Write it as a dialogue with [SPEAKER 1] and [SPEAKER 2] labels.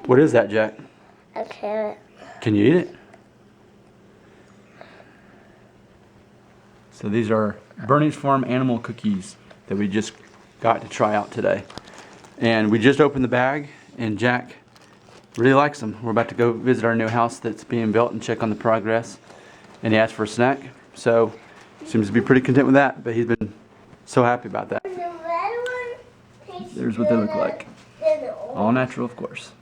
[SPEAKER 1] What is that, Jack?
[SPEAKER 2] A carrot.
[SPEAKER 1] Can you eat it? So these are Bernie's Farm animal cookies that we just got to try out today. And we just opened the bag and Jack really likes them. We're about to go visit our new house that's being built and check on the progress. And he asked for a snack. So seems to be pretty content with that, but he's been so happy about that.
[SPEAKER 2] The red one tastes
[SPEAKER 1] There's what they look like. All natural, of course.